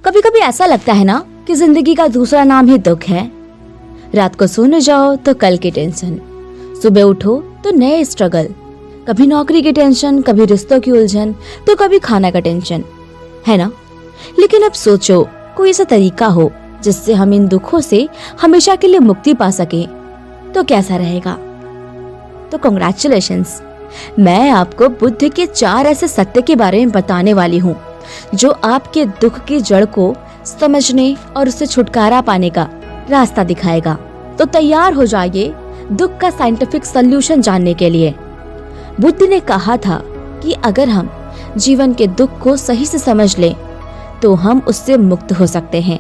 कभी कभी ऐसा लगता है ना कि जिंदगी का दूसरा नाम ही दुख है। रात को सोने जाओ तो कल की टेंशन, सुबह उठो तो नए स्ट्रगल, कभी नौकरी की टेंशन, कभी रिश्तों की उलझन, तो कभी खाना का टेंशन, है ना। लेकिन अब सोचो कोई ऐसा तरीका हो जिससे हम इन दुखों से हमेशा के लिए मुक्ति पा सके, तो कैसा रहेगा। तो कांग्रेचुलेशंस, मैं आपको बुद्ध के 4 ऐसे सत्य के बारे में बताने वाली हूँ जो आपके दुख की जड़ को समझने और उससे छुटकारा पाने का रास्ता दिखाएगा। तो तैयार हो जाइए दुख का साइंटिफिक सॉल्यूशन जानने के लिए। बुद्ध ने कहा था कि अगर हम जीवन के दुख को सही से समझ लें तो हम उससे मुक्त हो सकते हैं,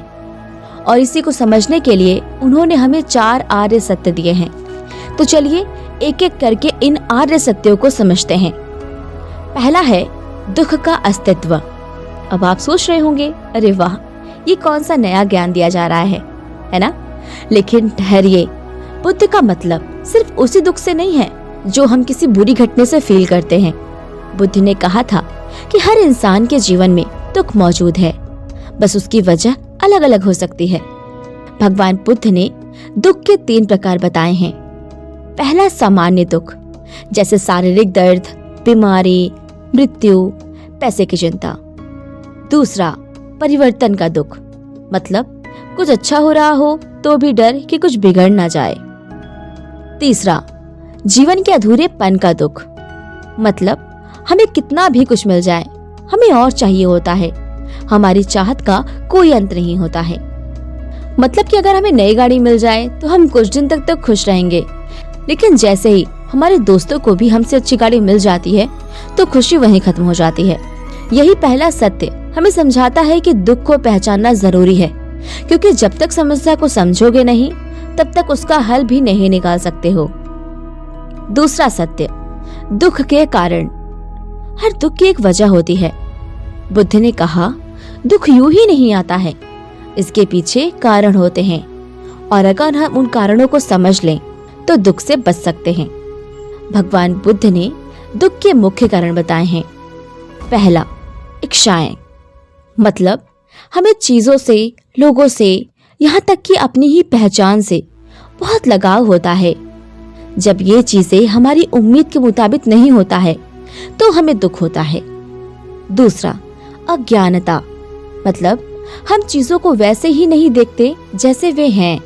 और इसी को समझने के लिए उन्होंने हमें 4 आर्य सत्य दिए हैं। तो चलिए एक एक करके इन आर्य सत्यों को समझते हैं। पहला है दुख का अस्तित्व। अब आप सोच रहे होंगे, अरे वाह, ये कौन सा नया ज्ञान दिया जा रहा है ना। लेकिन ठहरिए, बुद्ध का मतलब सिर्फ उसी दुख से नहीं है जो हम किसी बुरी घटना से फील करते हैं। बुद्ध ने कहा था कि हर इंसान के जीवन में दुख मौजूद है, बस उसकी वजह अलग अलग हो सकती है। भगवान बुद्ध ने दुख के 3 प्रकार बताए हैं। पहला सामान्य दुख, जैसे शारीरिक दर्द, बीमारी, मृत्यु, पैसे की चिंता। दूसरा परिवर्तन का दुख, मतलब कुछ अच्छा हो रहा हो तो भी डर कि कुछ बिगड़ ना जाए। तीसरा जीवन के अधूरेपन का दुख, मतलब हमें कितना भी कुछ मिल जाए, हमें और चाहिए होता है, हमारी चाहत का कोई अंत नहीं होता है। मतलब कि अगर हमें नई गाड़ी मिल जाए तो हम कुछ दिन तक तो खुश रहेंगे, लेकिन जैसे ही हमारे दोस्तों को भी हमसे अच्छी गाड़ी मिल जाती है तो खुशी वहीं खत्म हो जाती है। यही पहला सत्य हमें समझाता है कि दुख को पहचानना जरूरी है, क्योंकि जब तक समस्या को समझोगे नहीं तब तक उसका हल भी नहीं निकाल सकते हो। दूसरा सत्य, दुख के कारण। हर दुख की एक वजह होती है। बुद्ध ने कहा दुख यूं ही नहीं आता है, इसके पीछे कारण होते हैं, और अगर हम उन कारणों को समझ लें तो दुख से बच सकते हैं। भगवान बुद्ध ने दुख के मुख्य कारण बताए हैं। पहला, इच्छाएं, मतलब हमें चीजों से, लोगों से, यहाँ तक कि अपनी ही पहचान से बहुत लगाव होता है। जब ये चीजें हमारी उम्मीद के मुताबिक नहीं होता है तो हमें दुख होता है। दूसरा, अज्ञानता, मतलब हम चीजों को वैसे ही नहीं देखते जैसे वे हैं,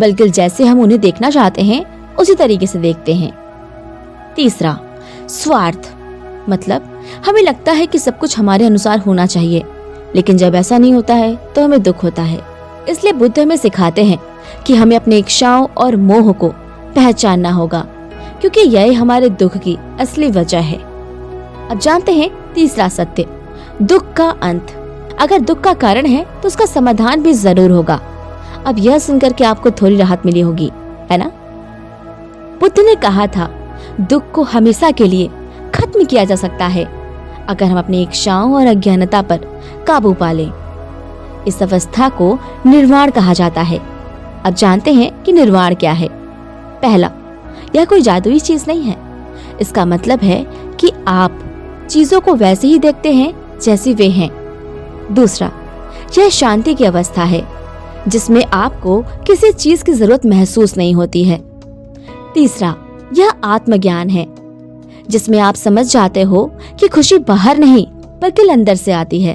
बल्कि जैसे हम उन्हें देखना चाहते हैं उसी तरीके से देखते हैं। तीसरा, स्वार्थ, मतलब हमें लगता है कि सब कुछ हमारे अनुसार होना चाहिए, लेकिन जब ऐसा नहीं होता है तो हमें दुख होता है। इसलिए बुद्ध हमें सिखाते हैं कि हमें अपनी इच्छाओं और मोह को पहचानना होगा, क्योंकि यह हमारे दुख की असली वजह है। अब जानते हैं तीसरा सत्य, दुख का अंत। अगर दुख का कारण है तो उसका समाधान भी जरूर होगा। अब यह सुनकर के आपको थोड़ी राहत मिली होगी, है ना। बुद्ध ने कहा था दुख को हमेशा के लिए खत्म किया जा सकता है अगर हम अपनी इच्छाओं और अज्ञानता पर काबू पा लें। इस अवस्था को निर्वाण कहा जाता है। अब जानते हैं कि निर्वाण क्या है। पहला, यह कोई जादुई चीज नहीं है। इसका मतलब है कि आप चीजों को वैसे ही देखते हैं जैसी वे हैं। दूसरा, यह शांति की अवस्था है जिसमें आपको किसी चीज की जरूरत महसूस नहीं होती है। तीसरा, यह आत्मज्ञान है जिसमें आप समझ जाते हो कि खुशी बाहर नहीं बल्कि अंदर से आती है।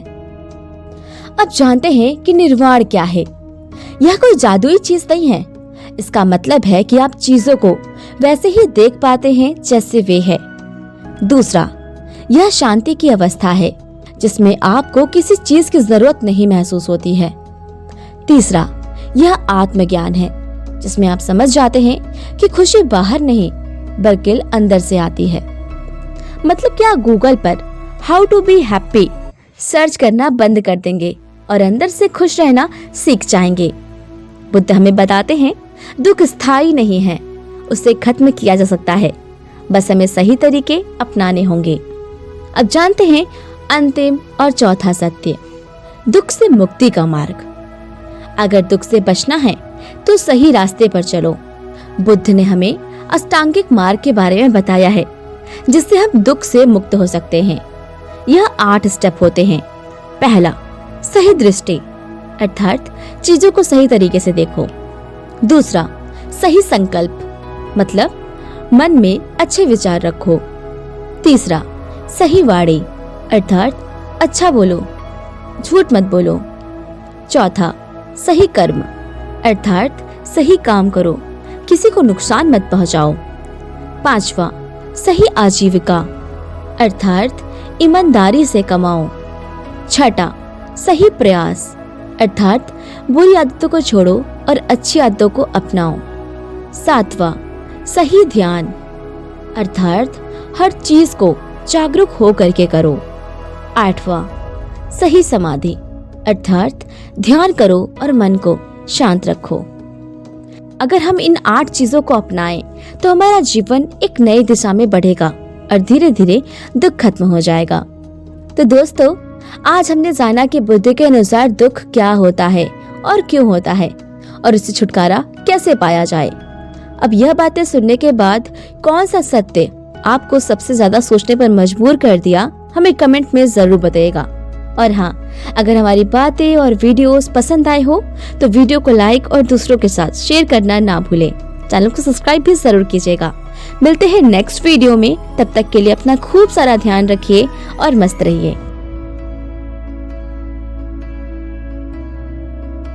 अब जानते हैं कि निर्वाण क्या है। यह कोई जादुई चीज नहीं है। इसका मतलब है कि आप चीजों को वैसे ही देख पाते हैं जैसे वे हैं। दूसरा, यह शांति की अवस्था है जिसमें आपको किसी चीज की जरूरत नहीं महसूस होती है। तीसरा, यह आत्मज्ञान है जिसमें आप समझ जाते हैं कि खुशी बाहर नहीं बल्कि अंदर से आती है। मतलब क्या गूगल पर how to be happy search करना बंद कर देंगे और अंदर से खुश रहना सीख जाएंगे। बुद्ध हमें बताते हैं दुख स्थायी नहीं है, उसे खत्म किया जा सकता है, बस हमें सही तरीके अपनाने होंगे। अब जानते हैं अंतिम और चौथा सत्य, दुख से मुक्ति का मार्ग। अगर दुख से बचना है तो सही रास्ते पर चलो। बुद्ध ने हमें अष्टांगिक मार्ग के बारे में बताया है जिससे हम दुख से मुक्त हो सकते हैं। यह 8 स्टेप होते हैं। पहला, सही दृष्टि अर्थात चीजों को सही तरीके से देखो। दूसरा, सही संकल्प मतलब मन में अच्छे विचार रखो। तीसरा, सही वाणी अर्थात अच्छा बोलो, झूठ मत बोलो। चौथा, सही कर्म अर्थात सही काम करो, किसी को नुकसान मत पहुंचाओ। पांचवा, सही आजीविका अर्थात ईमानदारी से कमाओ। छठा, सही प्रयास अर्थात बुरी आदतों को छोड़ो और अच्छी आदतों को अपनाओ। सातवां, सही ध्यान अर्थात हर चीज को जागरूक हो करके करो। आठवां, सही समाधि अर्थात ध्यान करो और मन को शांत रखो। अगर हम इन 8 चीजों को अपनाएं तो हमारा जीवन एक नई दिशा में बढ़ेगा और धीरे धीरे दुख खत्म हो जाएगा। तो दोस्तों, आज हमने जाना कि बुद्धि के अनुसार दुख क्या होता है और क्यों होता है और इससे छुटकारा कैसे पाया जाए। अब यह बातें सुनने के बाद कौन सा सत्य आपको सबसे ज्यादा सोचने पर मजबूर कर दिया, हमें कमेंट में जरूर बताइएगा। और हाँ, अगर हमारी बातें और वीडियोस पसंद आए हो तो वीडियो को लाइक और दूसरों के साथ शेयर करना ना भूलें। चैनल को सब्सक्राइब भी जरूर कीजिएगा। मिलते हैं नेक्स्ट वीडियो में, तब तक के लिए अपना खूब सारा ध्यान रखिए और मस्त रहिए।